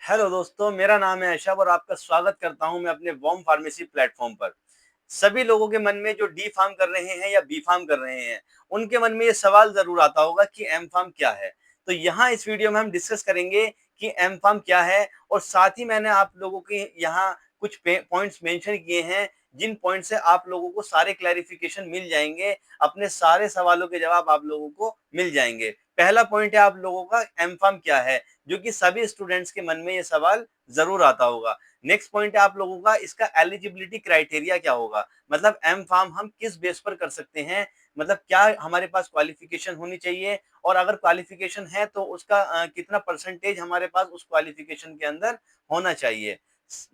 Hello दोस्तों, मेरा नाम है अशब और आपका स्वागत करता हूं मैं अपने वॉर्म फार्मेसी प्लेटफॉर्म पर। सभी लोगों के मन में जो डी फार्म कर रहे हैं या बी फार्म कर रहे हैं, उनके मन में ये सवाल जरूर आता होगा कि एम फार्म क्या है। तो यहाँ इस वीडियो में हम डिस्कस करेंगे कि एम फार्म क्या है, और साथ ही मैंने आप लोगों के यहाँ कुछ पॉइंट्स मेंशन किए हैं, जिन पॉइंट से आप लोगों को सारे क्लैरिफिकेशन मिल जाएंगे, अपने सारे सवालों के जवाब आप लोगों को मिल जाएंगे। पहला पॉइंट है आप लोगों का एम फार्म क्या है, जो कि सभी स्टूडेंट्स के मन में ये सवाल जरूर आता होगा। नेक्स्ट पॉइंट है आप लोगों का इसका एलिजिबिलिटी क्राइटेरिया क्या होगा, मतलब एम फार्म हम किस बेस पर कर सकते हैं, मतलब क्या हमारे पास क्वालिफिकेशन होनी चाहिए, और अगर क्वालिफिकेशन है तो उसका कितना परसेंटेज हमारे पास उस क्वालिफिकेशन के अंदर होना चाहिए।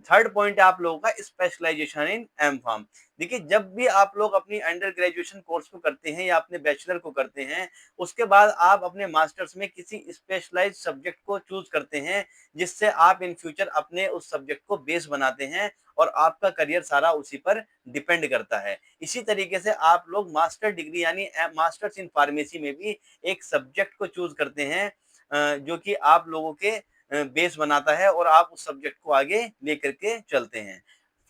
थर्ड पॉइंट है आप लोगों का स्पेशलाइजेशन इन एम फार्म। देखिए, जब भी आप लोग अपनी अंडर ग्रेजुएशन कोर्स को करते हैं या अपने बैचलर को करते हैं, उसके बाद आप अपने मास्टर्स में किसी स्पेशलाइज्ड सब्जेक्ट को चूज करते हैं, जिससे आप इन फ्यूचर अपने उस सब्जेक्ट को बेस बनाते हैं, और आपका करियर सारा उसी पर डिपेंड करता है। इसी तरीके से आप लोग मास्टर डिग्री यानी मास्टर्स इन फार्मेसी में भी एक सब्जेक्ट को चूज करते हैं, जो कि आप लोगों के बेस बनाता है, और आप उस सब्जेक्ट को आगे लेकर के चलते हैं।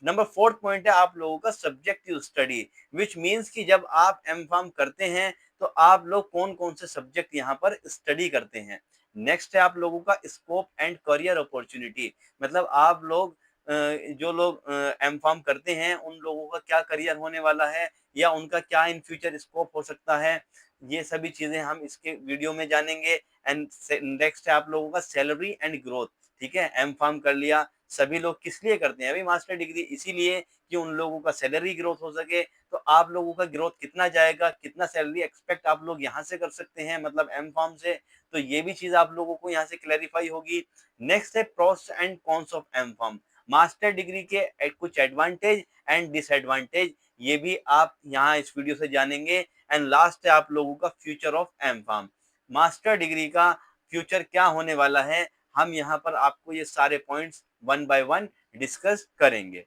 नंबर फोर्थ पॉइंट है आप लोगों का सब्जेक्टिव स्टडी, विच मीन्स कि जब आप एम फार्म करते हैं तो आप लोग कौन कौन से सब्जेक्ट यहाँ पर स्टडी करते हैं। नेक्स्ट है आप लोगों का स्कोप एंड करियर अपॉर्चुनिटी, मतलब आप लोग जो लोग एम फार्म करते हैं उन लोगों का क्या करियर होने वाला है, या उनका क्या इन फ्यूचर स्कोप हो सकता है। ये सभी चीजें हम इसके वीडियो में जानेंगे। एंड नेक्स्ट है आप लोगों का सैलरी एंड ग्रोथ। ठीक है, एम फार्म कर लिया, सभी लोग किस लिए करते हैं अभी मास्टर डिग्री, इसीलिए कि उन लोगों का सैलरी ग्रोथ हो सके। तो आप लोगों का ग्रोथ कितना जाएगा, कितना सैलरी एक्सपेक्ट आप लोग यहाँ से कर सकते हैं, मतलब एम फार्म से। तो ये भी चीज आप लोगों को यहाँ से क्लैरिफाई होगी। नेक्स्ट है pros and cons of M pharm, master degree के कुछ एडवांटेज एंड डिसएडवांटेज, ये भी आप यहाँ इस वीडियो से जानेंगे। एंड लास्ट है आप लोगों का future of M pharm, master degree का फ्यूचर क्या होने वाला है। हम यहाँ पर आपको ये सारे points one by one discuss करेंगे।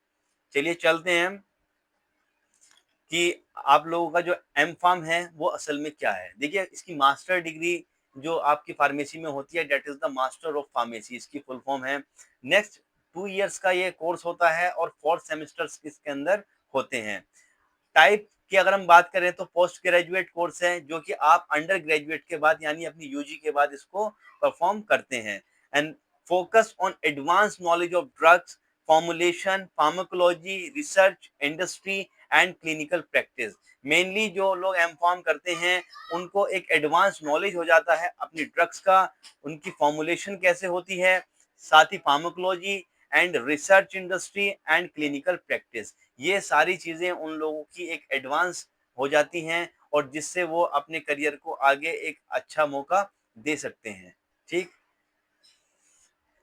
चलिए चलते हैं कि आप लोगों का जो एम फार्म है वो असल में क्या है। देखिए, इसकी मास्टर डिग्री जो आपकी फार्मेसी में होती है, that is the master of pharmacy, इसकी फुल फॉर्म है। नेक्स्ट 2 इयर्स का ये कोर्स होता है, और 4 सेमेस्टर्स इसके अंदर होते हैं। टाइप की अगर हम बात करें तो पोस्ट ग्रेजुएट कोर्स है, जो कि आप अंडर ग्रेजुएट के बाद यानी अपनी यूजी के बाद इसको परफॉर्म करते हैं। And focus on advance knowledge of drugs, formulation, pharmacology, research, industry and clinical practice. Mainly जो लोग एम फार्म करते हैं उनको एक एडवांस नॉलेज हो जाता है अपनी ड्रग्स का, उनकी फॉर्मुलेशन कैसे होती है, साथ ही pharmacology and research industry and clinical practice. ये सारी चीजें उन लोगों की एक एडवांस हो जाती हैं, और जिससे वो अपने करियर को आगे एक अच्छा मौका दे सकते हैं। ठीक,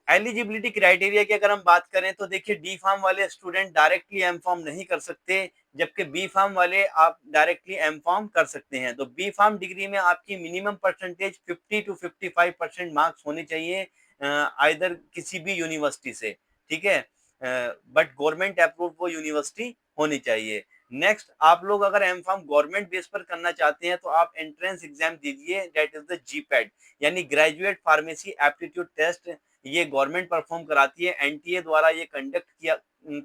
एलिजिबिलिटी क्राइटेरिया की अगर हम बात करें तो देखिए, डी फार्म वाले स्टूडेंट डायरेक्टली एम फार्म नहीं कर सकते, जबकि बी फार्म वाले आप डायरेक्टली एम फार्म कर सकते हैं। तो बी फार्म डिग्री में आपकी मिनिमम परसेंटेज 50 to 55% मार्क्स होने चाहिए, आइदर किसी भी यूनिवर्सिटी से। ठीक है, बट गवर्नमेंट अप्रूव वो यूनिवर्सिटी होनी चाहिए। नेक्स्ट, आप लोग अगर एम फार्म गवर्नमेंट बेस पर करना चाहते हैं तो आप एंट्रेंस एग्जाम दीजिए, दैट इज द जीपैट, यानी ग्रेजुएट फार्मेसी एप्टीट्यूड टेस्ट। ये गवर्नमेंट परफॉर्म कराती है, एनटीए द्वारा ये कंडक्ट किया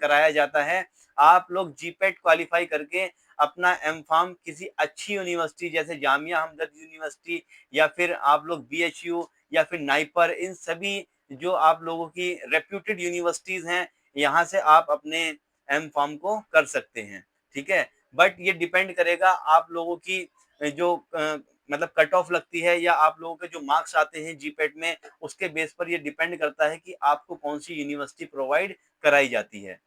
कराया जाता है। आप लोग जीपेट क्वालिफाई करके अपना एम फार्म किसी अच्छी यूनिवर्सिटी जैसे जामिया हमदर्द यूनिवर्सिटी, या फिर आप लोग बीएचयू, या फिर नाइपर, इन सभी जो आप लोगों की रेप्यूटेड यूनिवर्सिटीज हैं, यहाँ से आप अपने एम फार्म को कर सकते हैं। ठीक है, बट ये डिपेंड करेगा आप लोगों की जो मतलब कट ऑफ लगती है, या आप लोगों के जो मार्क्स आते हैं जीपेट में, उसके बेस पर ये डिपेंड करता है कि आपको कौन सी यूनिवर्सिटी प्रोवाइड कराई जाती है।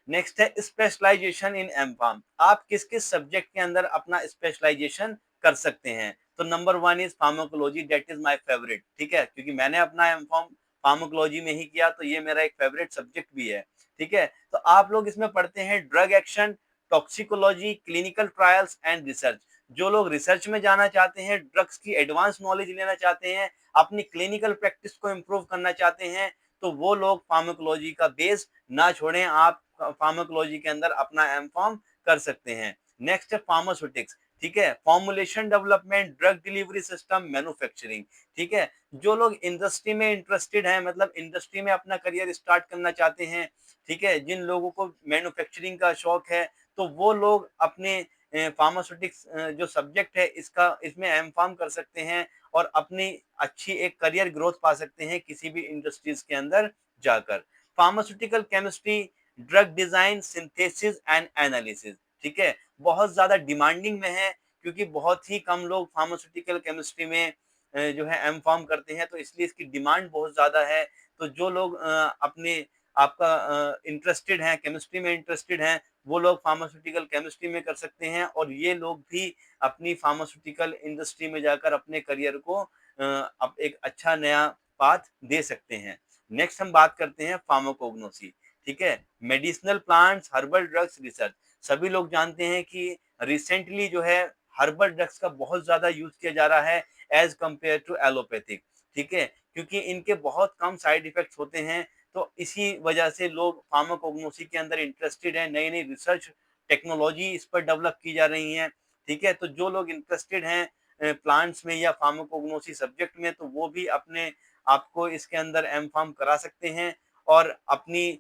नेक्स्ट है स्पेशलाइजेशन इन एम फार्म, आप किस किस सब्जेक्ट के अंदर अपना स्पेशलाइजेशन कर सकते हैं। तो number one is pharmacology, that is my favourite. ठीक है, क्योंकि मैंने अपना एम फार्म फार्माकोलॉजी में ही किया, तो ये मेरा एक फेवरेट सब्जेक्ट भी है। ठीक है, तो आप लोग इसमें पढ़ते हैं drug action, toxicology, clinical trials and research. जो लोग रिसर्च में जाना चाहते हैं, ड्रग्स की एडवांस नॉलेज लेना चाहते हैं, अपनी क्लिनिकल प्रैक्टिस को इम्प्रूव करना चाहते हैं, तो वो लोग फार्माकोलॉजी का बेस ना छोड़ें, आप फार्माकोलॉजी के अंदर अपना एम फार्म कर सकते हैं। नेक्स्ट है फार्मास्यूटिक्स, ठीक है, formulation development, drug delivery system, manufacturing, ठीक है। जो लोग इंडस्ट्री में इंटरेस्टेड हैं, मतलब इंडस्ट्री में अपना करियर स्टार्ट करना चाहते हैं, ठीक है, जिन लोगों को मैन्युफैक्चरिंग का शौक है, तो वो लोग अपने फार्मास्यूटिक्स जो सब्जेक्ट है इसका इसमें एम-फार्म कर सकते हैं और अपनी अच्छी एक करियर ग्रोथ पा सकते हैं किसी भी इंडस्ट्रीज के अंदर जाकर। Pharmaceutical chemistry, drug design, synthesis and analysis, ठीक है, बहुत ज़्यादा डिमांडिंग में है क्योंकि बहुत ही कम लोग फार्मास्यूटिकल केमिस्ट्री में जो है एम-फार्म करते हैं, तो इसलिए इसकी डिमांड बहुत ज़्यादा है। तो जो लोग अपने आपका इंटरेस्टेड हैं, केमिस्ट्री में इंटरेस्टेड हैं, वो लोग फार्मास्यूटिकल केमिस्ट्री में कर सकते हैं और ये लोग भी अपनी फार्मास्यूटिकल इंडस्ट्री में जाकर अपने करियर को अब एक अच्छा नया पाथ दे सकते हैं। नेक्स्ट हम बात करते हैं फार्माकोग्नोसी, ठीक है, medicinal plants, herbal drugs research. सभी लोग जानते हैं कि रिसेंटली जो है हर्बल ड्रग्स का बहुत ज़्यादा यूज़ किया जा रहा है एज़ कम्पेयर टू एलोपैथिक, ठीक है, क्योंकि इनके बहुत कम साइड इफ़ेक्ट्स होते हैं, तो इसी वजह से लोग फार्माकोग्नोसी के अंदर इंटरेस्टेड हैं, नई-नई रिसर्च टेक्नोलॉजी इस पर डेवलप की जा रही हैं, ठीक है। तो जो लोग इंटरेस्टेड हैं प्लांट्स में या फार्माकोग्नोसी सब्जेक्ट में, तो वो भी अपने आप को इसके अंदर एम-फार्म करा सकते हैं और अपनी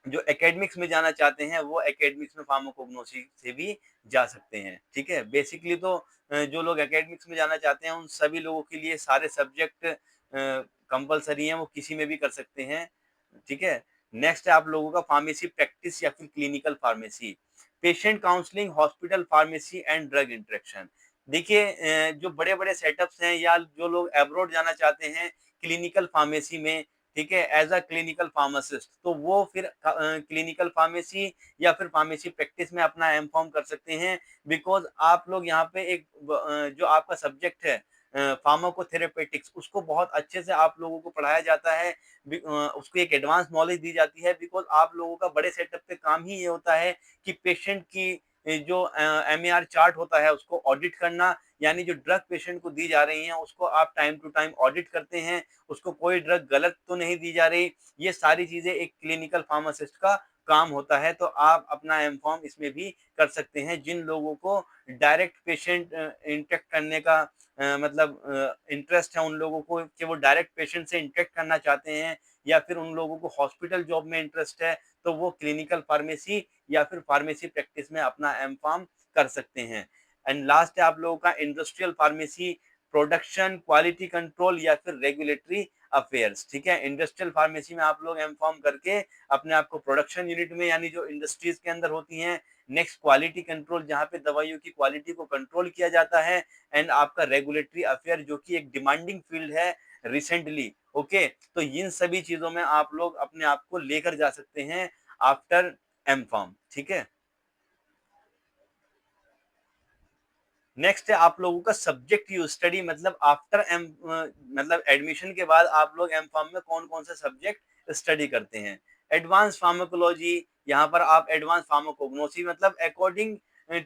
जो एकेडमिक्स में जाना चाहते हैं, वो एकेडमिक्स में फार्माकोग्नोसी से भी जा सकते हैं, ठीक है। बेसिकली तो जो लोग एकेडमिक्स में जाना चाहते हैं, उन सभी लोगों के लिए सारे सब्जेक्ट कंपल्सरी हैं, वो किसी में भी कर सकते हैं, ठीक है। नेक्स्ट है आप लोगों का फार्मेसी प्रैक्टिस या फिर clinical pharmacy, patient counselling, hospital pharmacy and drug interaction. देखिए जो बड़े-बड़े सेटअप्स हैं या जो लोग अब्रॉड जाना चाहते हैं क्लिनिकल फार्मेसी में, ठीक है, एज अ क्लिनिकल फार्मासिस्ट, तो वो फिर क्लिनिकल फार्मेसी या फिर फार्मेसी प्रैक्टिस में अपना एम फॉर्म कर सकते हैं। बिकॉज आप लोग यहाँ पे एक जो आपका सब्जेक्ट है फार्माकोथेरेपेटिक्स, उसको बहुत अच्छे से आप लोगों को पढ़ाया जाता है, उसको एक एडवांस नॉलेज दी जाती है। बिकॉज आप लोगों का बड़े सेटअप पे काम ही ये होता है कि पेशेंट की जो एमएआर चार्ट होता है उसको ऑडिट करना, यानी जो ड्रग पेशेंट को दी जा रही हैं उसको आप टाइम टू टाइम ऑडिट करते हैं, उसको कोई ड्रग गलत तो नहीं दी जा रही। ये सारी चीज़ें एक क्लिनिकल फार्मासिस्ट का काम होता है, तो आप अपना एम-फार्म इसमें भी कर सकते हैं। जिन लोगों को डायरेक्ट पेशेंट इंटरेक्ट करने का मतलब इंटरेस्ट है, उन लोगों को कि वो डायरेक्ट पेशेंट से इंटरेक्ट करना चाहते हैं या फिर उन लोगों को हॉस्पिटल जॉब में इंटरेस्ट है, तो वो क्लिनिकल फार्मेसी या फिर फार्मेसी प्रैक्टिस में अपना एम-फार्म कर सकते हैं। एंड लास्ट है आप लोगों का industrial pharmacy, production, quality control या फिर रेगुलेटरी अफेयर्स, ठीक है। इंडस्ट्रियल फार्मेसी में आप लोग एम-फार्म करके अपने आप को प्रोडक्शन यूनिट में, यानी जो इंडस्ट्रीज के अंदर होती हैं, नेक्स्ट क्वालिटी कंट्रोल जहाँ पे दवाइयों की क्वालिटी को कंट्रोल किया जाता है, एंड आपका रेगुलेटरी अफेयर जो कि एक डिमांडिंग फील्ड है रिसेंटली, ओके। तो इन सभी चीजों में आप लोग अपने आप को लेकर जा सकते हैं आफ्टर एम-फार्म, ठीक है। नेक्स्ट है आप लोगों का सब्जेक्ट यूज स्टडी, मतलब आफ्टर एम मतलब एडमिशन के बाद आप लोग एम फार्म में कौन कौन से सब्जेक्ट स्टडी करते हैं। एडवांस फार्माकोलॉजी, यहाँ पर आप एडवांस फार्माकोग्नोसी, मतलब according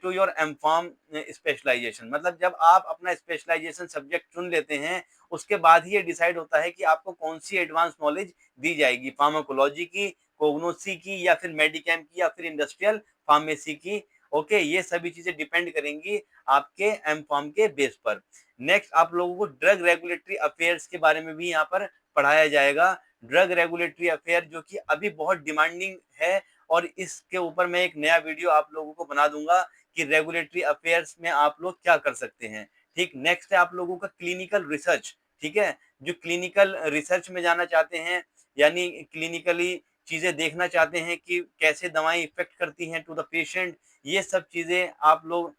to your M pharm specialization, मतलब जब आप अपना स्पेशलाइजेशन सब्जेक्ट चुन लेते हैं, उसके बाद ही ये डिसाइड होता है कि आपको कौन सी एडवांस नॉलेज दी जाएगी, फार्माकोलॉजी की, कोग्नोसी की, या फिर मेडिकेम की, या फिर इंडस्ट्रियल फार्मेसी की। ओके, ये सभी चीजें डिपेंड करेंगी आपके एम फॉर्म के बेस पर। नेक्स्ट आप लोगों को ड्रग रेगुलेटरी अफेयर्स के बारे में भी यहाँ पर पढ़ाया जाएगा। ड्रग रेगुलेटरी अफेयर जो कि अभी बहुत डिमांडिंग है, और इसके ऊपर मैं एक नया वीडियो आप लोगों को बना दूंगा कि रेगुलेटरी अफेयर्स में आप लोग क्या कर सकते हैं, ठीक। नेक्स्ट है आप लोगों का क्लिनिकल रिसर्च, ठीक है। जो क्लिनिकल रिसर्च में जाना चाहते हैं, यानी क्लिनिकली चीजें देखना चाहते हैं कि कैसे दवाएं इफेक्ट करती हैं टू द पेशेंट, ये सब चीजें आप लोग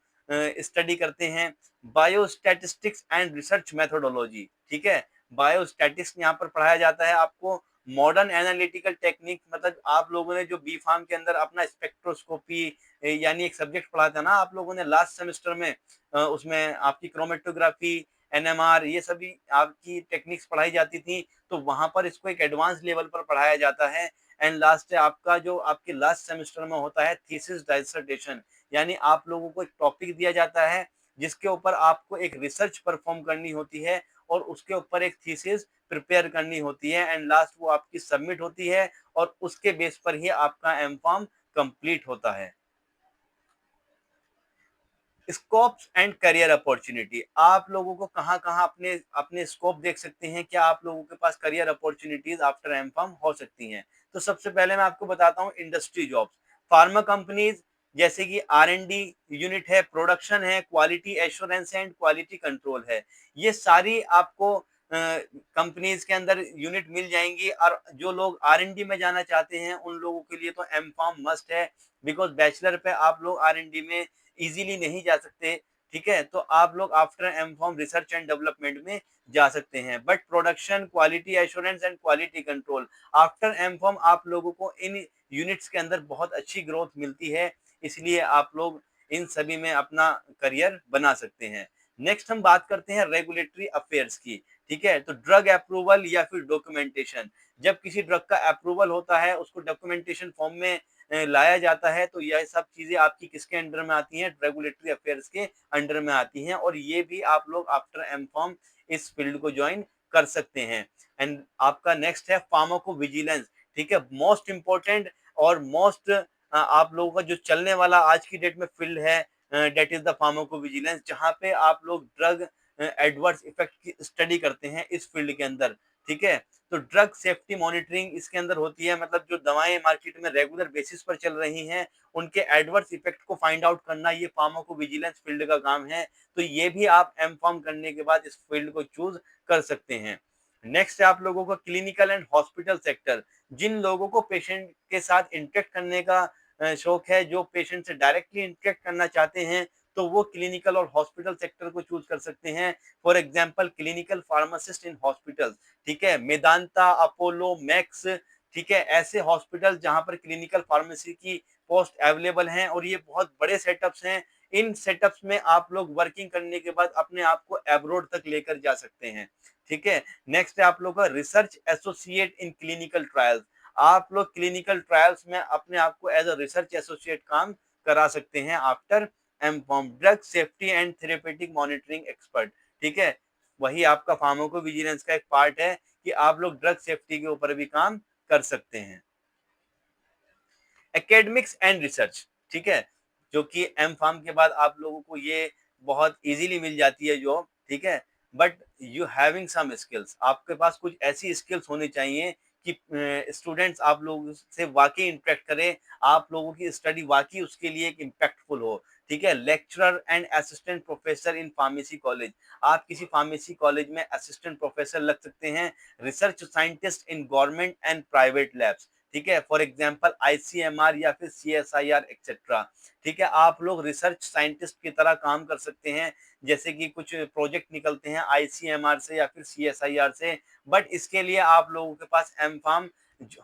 स्टडी करते हैं। बायोस्टैटिस्टिक्स एंड रिसर्च मेथोडोलॉजी, ठीक है। बायोस्टैटिक्स यहाँ पर पढ़ाया जाता है आपको। मॉडर्न एनालिटिकल टेक्निक, मतलब आप लोगों ने जो बी फार्म के अंदर अपना स्पेक्ट्रोस्कोपी यानी एक सब्जेक्ट पढ़ा था ना आप लोगों ने लास्ट सेमेस्टर में, उसमें आपकी क्रोमेटोग्राफी, एनएमआर, ये सभी आपकी टेक्निक्स पढ़ाई जाती थी, तो वहां पर इसको एक एडवांस लेवल पर पढ़ाया जाता है। एंड लास्ट है आपका जो आपके लास्ट सेमेस्टर में होता है थीसिस डिसर्टेशन, यानी आप लोगों को एक टॉपिक दिया जाता है जिसके ऊपर आपको एक रिसर्च परफॉर्म करनी होती है और उसके ऊपर एक थीसिस प्रिपेयर करनी होती है, एंड लास्ट वो आपकी सबमिट होती है और उसके बेस पर ही आपका एम फॉर्म कंप्लीट होता है। स्कोप्स एंड करियर अपॉर्चुनिटी, आप लोगों को कहाँ कहाँ अपने अपने स्कोप देख सकते हैं, क्या आप लोगों के पास career opportunities after M pharm हो सकती हैं। तो सबसे पहले मैं आपको बताता हूँ इंडस्ट्री जॉब्स, फार्मा कंपनीज जैसे कि R&D यूनिट है, प्रोडक्शन है, quality assurance and quality control है, ये सारी आपको कंपनीज के अंदर यूनिट मिल जाएंगी। और जो लोग R&D में जाना चाहते हैं उन लोगों के लिए तो एम फार्म मस्ट है, बिकॉज बैचलर पे आप लोग R&D में इजीली नहीं जा सकते। ठीक है, तो आप लोग after M pharm research and development में जा सकते हैं, but production, quality assurance and quality control after M pharm आप लोगों को इन यूनिट्स के अंदर बहुत अच्छी ग्रोथ मिलती है, इसलिए आप लोग इन सभी में अपना करियर बना सकते हैं। नेक्स्ट हम बात करते हैं रेगुलेटरी अफेयर्स की। ठीक है, तो ड्रग अप्रूवल या फिर डॉक्यूमेंटेशन, जब किसी ड्रग का अप्रूवल होता है उसको डॉक्यूमेंटेशन फॉर्म में लाया जाता है, तो यह सब चीजें आपकी किसके अंडर में आती हैं, रेगुलेटरी अफेयर्स के अंडर में आती हैं, और ये भी आप लोग आफ्टर एम फॉर्म इस फील्ड को ज्वाइन कर सकते हैं। एंड आपका नेक्स्ट है फार्माको विजिलेंस। ठीक है, मोस्ट इंपॉर्टेंट और मोस्ट आप लोगों का जो चलने वाला आज की डेट में फील्ड है, that is the pharmacovigilance, जहाँ पे आप लोग ड्रग एडवर्स इफेक्ट की स्टडी करते हैं इस फील्ड के अंदर। ठीक है, तो ड्रग सेफ्टी मॉनिटरिंग इसके अंदर होती है, मतलब जो दवाएं मार्केट में रेगुलर बेसिस पर चल रही हैं उनके एडवर्स इफेक्ट को फाइंड आउट करना, ये फार्माको विजिलेंस फील्ड का काम है। तो ये भी आप एम फार्म करने के बाद इस फील्ड को चूज कर सकते हैं। नेक्स्ट है आप लोगों का क्लिनिकल एंड हॉस्पिटल सेक्टर, जिन लोगों को पेशेंट के साथ इंटरेक्ट करने का शौक है, जो पेशेंट से डायरेक्टली इंटरेक्ट करना चाहते हैं, तो वो क्लिनिकल और हॉस्पिटल सेक्टर को चूज कर सकते हैं। For example clinical pharmacist in hospital, ठीक है, मेदांता, अपोलो, मैक्स, ठीक है, ऐसे हॉस्पिटल जहां पर क्लिनिकल फार्मेसी की पोस्ट अवेलेबल हैं, और ये बहुत बड़े सेटअप्स हैं। इन सेटअप्स में आप लोग वर्किंग करने के बाद अपने आप को एब्रोड तक लेकर जा सकते हैं। ठीक है, नेक्स्ट है आप लोग का research associate in clinical trials, आप लोग क्लिनिकल ट्रायल्स में अपने आप को एज अ रिसर्च एसोसिएट काम करा सकते हैं after M pharm. Drug safety and therapeutic monitoring expert, ठीक है, वही आपका फार्माको विजिलेंस का एक पार्ट है कि आप लोग ड्रग सेफ्टी के ऊपर भी काम कर सकते हैं। एकेडमिक्स एंड रिसर्च, ठीक है, जो कि एम फार्म के बाद आप लोगों को ये बहुत इजीली मिल जाती है जॉब। ठीक है, but you having some skills, आपके पास कुछ ऐसी स्किल्स होनी चाहिए कि स्टूडेंट्स आप लोगों से वाकई इंटरेक्ट करें, आप लोगों की स्टडी वाकई उसके लिए एक इम्पैक्टफुल हो। ठीक है, lecturer and assistant professor in pharmacy college, आप किसी फार्मेसी कॉलेज में असिस्टेंट प्रोफेसर लग सकते हैं। Research scientist in government and private labs, ठीक है, फॉर एग्जाम्पल ICMR या फिर CSIR एक्सेट्रा। ठीक है, आप लोग रिसर्च साइंटिस्ट की तरह काम कर सकते हैं, जैसे कि कुछ प्रोजेक्ट निकलते हैं ICMR से या फिर CSIR से, बट इसके लिए आप लोगों के पास एम फार्म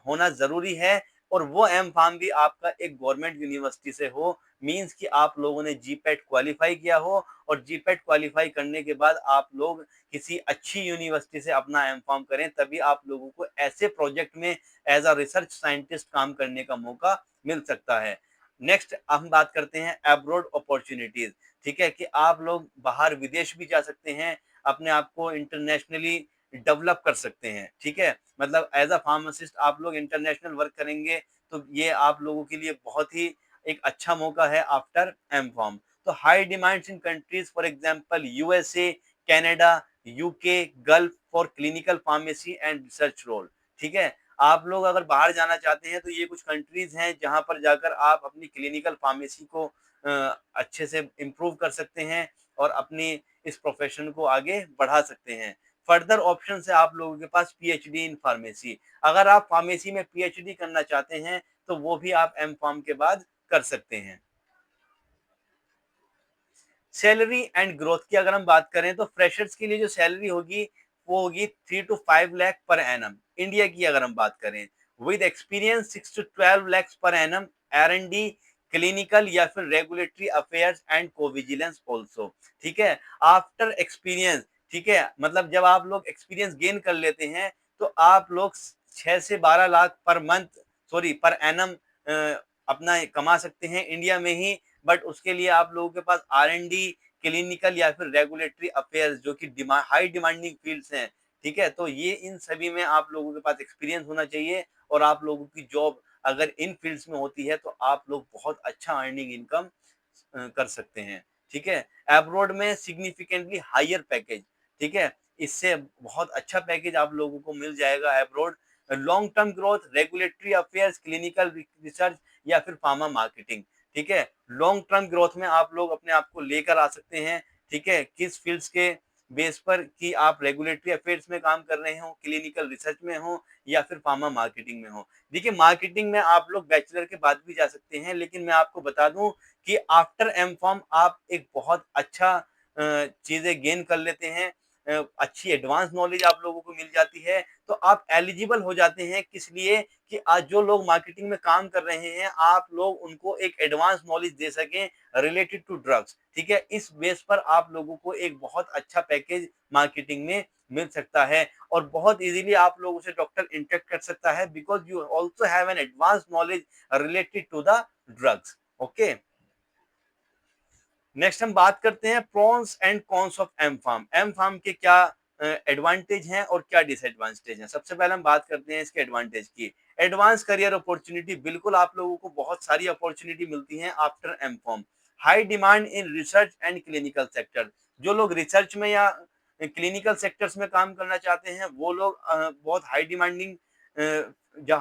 होना जरूरी है, और वो एम फार्म भी आपका एक गवर्नमेंट यूनिवर्सिटी से हो, मींस कि आप लोगों ने जीपैट क्वालिफाई किया हो, और जीपैट क्वालिफाई करने के बाद आप लोग किसी अच्छी यूनिवर्सिटी से अपना एम फार्म करें, तभी आप लोगों को ऐसे प्रोजेक्ट में एज अ रिसर्च साइंटिस्ट काम करने का मौका मिल सकता है। नेक्स्ट हम बात करते हैं एब्रोड अपॉर्चुनिटीज। ठीक है, कि आप लोग बाहर विदेश भी जा सकते हैं, अपने आप को इंटरनेशनली डेवलप कर सकते हैं। ठीक है, मतलब एज अ फार्मासिस्ट आप लोग इंटरनेशनल वर्क करेंगे, तो ये आप लोगों के लिए बहुत ही एक अच्छा मौका है आफ्टर एम फॉर्म। तो high demands in countries for example USA, Canada, UK, Gulf for clinical pharmacy and research role. ठीक है, आप लोग अगर बाहर जाना चाहते हैं तो ये कुछ कंट्रीज हैं जहां पर जाकर आप अपनी क्लिनिकल फार्मेसी को अच्छे से इम्प्रूव कर सकते हैं, और अपनी इस प्रोफेशन को आगे बढ़ा सकते हैं। फर्दर ऑप्शन है आप लोगों के पास PhD इन फार्मेसी, अगर आप फार्मेसी में PhD करना चाहते हैं तो वो भी आप एम फार्म के बाद कर सकते हैं। सैलरी एंड ग्रोथ की अगर हम बात करें तो फ्रेशर्स के लिए जो सैलरी होगी वो होगी 3 to 5 lakh per annum, India की अगर हम बात करें। With experience 6 to 12 lakhs per annum, R&D, clinical या फिर रेगुलेटरी अफेयर्स एंड कोविजिलेंस ऑल्सो। ठीक है, आफ्टर एक्सपीरियंस, ठीक है, मतलब जब आप लोग एक्सपीरियंस गेन कर लेते हैं तो आप लोग 6 से 12 lakh per month, sorry per annum अपना कमा सकते हैं इंडिया में ही। बट उसके लिए आप लोगों के पास R&D, क्लिनिकल या फिर रेगुलेटरी अफेयर्स, जो कि हाई डिमांडिंग फील्ड्स हैं। ठीक है, तो ये इन सभी में आप लोगों के पास एक्सपीरियंस होना चाहिए, और आप लोगों की जॉब अगर इन फील्ड्स में होती है तो आप लोग बहुत अच्छा अर्निंग इनकम कर सकते हैं। ठीक है, अब्रॉड में सिग्निफिकेंटली हायर पैकेज, ठीक है, इससे बहुत अच्छा पैकेज आप लोगों को मिल जाएगा abroad. Long term growth, regulatory affairs, clinical research या फिर फार्मा मार्केटिंग, ठीक है, लॉन्ग टर्म ग्रोथ में आप लोग अपने आप को लेकर आ सकते हैं, ठीक है, किस फील्ड्स के बेस पर कि आप रेगुलेटरी अफेयर्स में काम कर रहे हो, क्लिनिकल रिसर्च में हो या फिर फार्मा मार्केटिंग में हो। देखिए मार्केटिंग में आप लोग बैचलर के बाद भी जा सकते हैं, लेकिन मैं आपको बता दूं कि आफ्टर एम फॉर्म आप एक बहुत अच्छा चीजें गेन कर लेते हैं, अच्छी एडवांस नॉलेज आप लोगों को मिल जाती है, तो आप एलिजिबल हो जाते हैं। किस लिए कि आज जो लोग मार्केटिंग में काम कर रहे हैं आप लोग उनको एक एडवांस नॉलेज दे सकें रिलेटेड टू ड्रग्स, ठीक है, इस बेस पर आप लोगों को एक बहुत अच्छा पैकेज मार्केटिंग में मिल सकता है और बहुत इजीली आप लोगों से डॉक्टर इंटरेक्ट कर सकता है because you also have an advance knowledge related to the drugs. Okay, next हम बात करते हैं pros and cons of M pharm. M pharm के क्या एडवांटेज हैं और क्या डिसएडवांटेज हैं। सबसे पहले हम बात करते हैं इसके एडवांटेज की। एडवांस करियर अपॉर्चुनिटी, बिल्कुल आप लोगों को बहुत सारी अपॉर्चुनिटी मिलती हैं after M pharm. High demand in research and clinical sector, जो लोग रिसर्च में या क्लिनिकल सेक्टर्स में काम करना चाहते हैं वो लोग बहुत हाई डिमांडिंग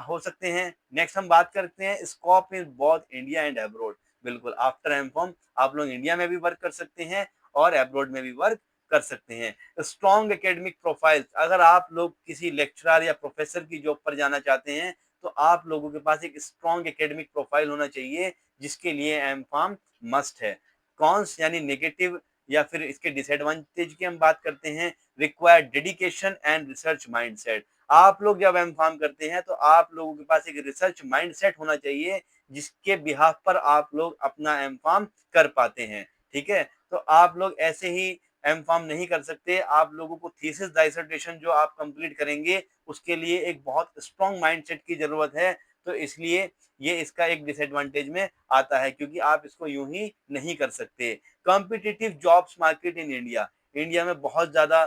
हो सकते हैं। नेक्स्ट हम बात करते हैं scope in both India and abroad. बिल्कुल आफ्टर एम फार्म आप लोग इंडिया में भी वर्क कर सकते हैं और अब्रॉड में भी वर्क कर सकते हैं। स्ट्रॉन्ग एकेडमिक प्रोफाइल, अगर आप लोग किसी लेक्चरर या प्रोफेसर की जॉब पर जाना चाहते हैं तो आप लोगों के पास एक स्ट्रॉन्ग एकेडमिक प्रोफाइल होना चाहिए, जिसके लिए एम फार्म मस्ट है। कॉन्स यानी नेगेटिव या फिर इसके डिसएडवांटेज की हम बात करते हैं। Required dedication and research mindset, आप लोग जब एम फार्म करते हैं तो आप लोगों के पास एक रिसर्च माइंडसेट होना चाहिए जिसके बिहाफ पर आप लोग अपना एम फार्म कर पाते हैं, ठीक है, तो आप लोग ऐसे ही एम फार्म नहीं कर सकते। आप लोगों को थीसिस डिसर्टेशन जो आप कंप्लीट करेंगे उसके लिए एक बहुत स्ट्रॉन्ग माइंडसेट की जरूरत है, तो इसलिए ये इसका एक डिसएडवांटेज में आता है क्योंकि आप इसको यूं ही नहीं कर सकते। Competitive jobs market in India, India में बहुत ज्यादा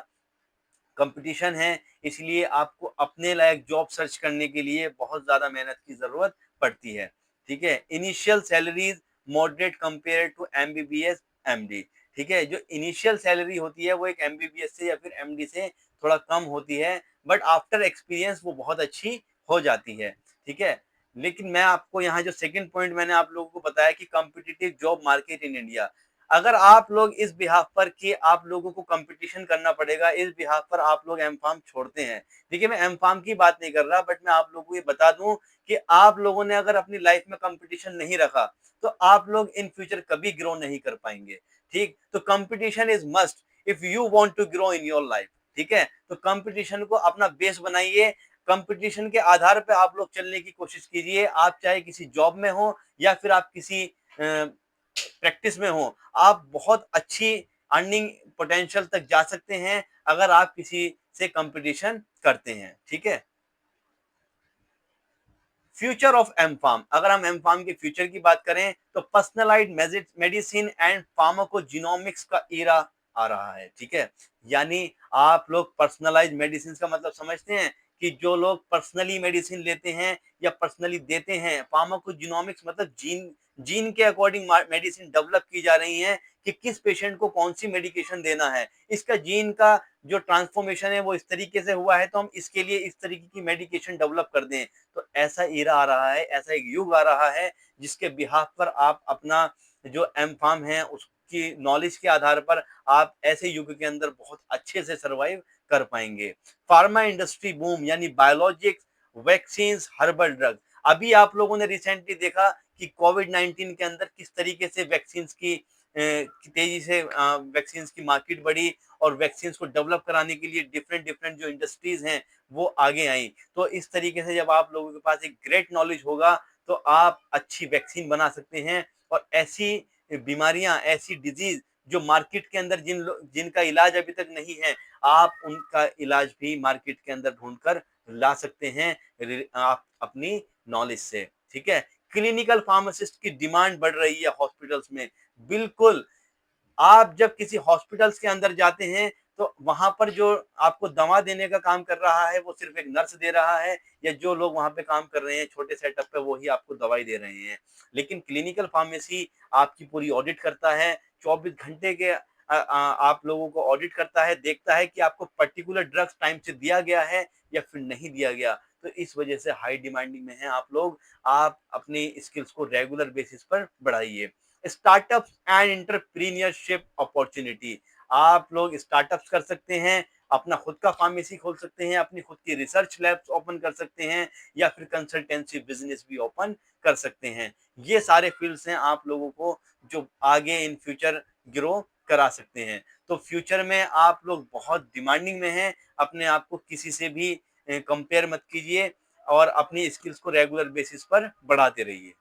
कंपटीशन है, इसलिए आपको अपने लायक जॉब सर्च करने के लिए बहुत ज्यादा मेहनत की जरूरत पड़ती है, ठीक है। Initial salaries moderate compare to MBBS MD, ठीक है, जो इनिशियल सैलरी होती है वो एक एमबीबीएस से या फिर एमडी से थोड़ा कम होती है, बट आफ्टर एक्सपीरियंस वो बहुत अच्छी हो जाती है, ठीक है। लेकिन मैं आपको यहाँ जो सेकंड पॉइंट मैंने आप लोगों को बताया कि competitive job market in India, अगर आप लोग इस बिहाफ पर कि आप लोगों को कंपटीशन करना पड़ेगा, इस बिहाफ पर आप लोग एम फार्म छोड़ते हैं। देखिए मैं एम फार्म की बात नहीं कर रहा, बट मैं आप लोगों को ये बता दूं कि आप लोगों ने अगर अपनी लाइफ में कंपटीशन नहीं रखा तो आप लोग इन फ्यूचर कभी ग्रो नहीं कर पाएंगे, ठीक। तो competition is must if you want to grow in your life, ठीक है। तो कंपटीशन को अपना बेस बनाइए, कंपटीशन के आधार पर आप लोग चलने की कोशिश कीजिए। आप चाहे किसी जॉब में हो या फिर आप किसी प्रैक्टिस में हो, आप बहुत अच्छी अर्निंग पोटेंशियल तक जा सकते हैं अगर आप किसी से कंपटीशन करते हैं, ठीक है। फ्यूचर ऑफ एम फार्म, अगर हम एम फार्म के फ्यूचर की बात करें तो पर्सनलाइज्ड मेडिसिन एंड फार्माकोजिनोमिक्स का एरा आ रहा है, ठीक है। यानी आप लोग पर्सनलाइज मेडिसिन का मतलब समझते हैं कि जो लोग पर्सनली मेडिसिन लेते हैं या पर्सनली देते हैं। फार्माकोजिनोमिक्स मतलब जीन, जीन के अकॉर्डिंग मेडिसिन डेवलप की जा रही है कि किस पेशेंट को कौन सी मेडिकेशन देना है, इसका जीन का जो ट्रांसफॉर्मेशन है वो इस तरीके से हुआ है तो हम इसके लिए इस तरीके की मेडिकेशन डेवलप कर दें। तो ऐसा ईरा आ रहा है, ऐसा एक युग आ रहा है जिसके बिहाफ पर आप अपना जो एम फार्म है उसकी नॉलेज के आधार पर आप ऐसे युग के अंदर बहुत अच्छे से सर्वाइव कर पाएंगे। फार्मा इंडस्ट्री बूम यानी बायोलॉजिक्स, वैक्सीन, हर्बल ड्रग। अभी आप लोगों ने रिसेंटली देखा कि कोविड-19 के अंदर किस तरीके से वैक्सीन की तेजी से वैक्सीन की मार्केट बढ़ी और वैक्सीन को डेवलप कराने के लिए डिफरेंट डिफरेंट जो इंडस्ट्रीज हैं वो आगे आई। तो इस तरीके से जब आप लोगों के पास एक ग्रेट नॉलेज होगा तो आप अच्छी वैक्सीन बना सकते हैं और ऐसी बीमारियां, ऐसी डिजीज जो मार्केट के अंदर जिनका इलाज अभी तक नहीं है, आप उनका इलाज भी मार्केट के अंदर ढूंढकर ला सकते हैं आप अपनी नॉलेज से, ठीक है। क्लिनिकल फार्मासिस्ट की डिमांड बढ़ रही है हॉस्पिटल्स में, बिल्कुल। आप जब किसी हॉस्पिटल्स के अंदर जाते हैं तो वहाँ पर जो आपको दवा देने का काम कर रहा है, वो सिर्फ़ एक नर्स दे रहा है या जो लोग वहाँ पे काम कर रहे हैं छोटे सेटअप पे, वो ही आपको दवाई दे रहे हैं। लेकिन क्लिनिकल फार्मेसी आपकी पूरी ऑडिट करता है, 24 घंटे के आप लोगों को ऑडिट करता है, देखता है कि आपको पर्टिकुलर ड्रग्स टाइम से दिया गया है या फिर नहीं दिया गया। तो इस वजह से हाई डिमांडिंग में हैं आप लोग, आप अपनी स्किल्स को रेगुलर बेसिस पर बढ़ाइए। स्टार्टअप्स एंड एंटरप्रेन्योरशिप अपॉर्च्युनिटी, आप लोग स्टार्टअप्स कर सकते हैं, अपना खुद का फार्मेसी खोल सकते हैं, अपनी खुद की रिसर्च लैब्स ओपन कर सकते हैं या फिर कंसल्टेंसी बिजनेस भी ओपन कर सकते हैं। ये सारे फील्ड्स हैं आप लोगों को जो आगे इन फ्यूचर ग्रो करा सकते हैं। तो फ्यूचर में आप लोग बहुत डिमांडिंग में हैं, अपने आप को किसी से भी कंपेयर मत कीजिए और अपनी स्किल्स को रेगुलर बेसिस पर बढ़ाते रहिए।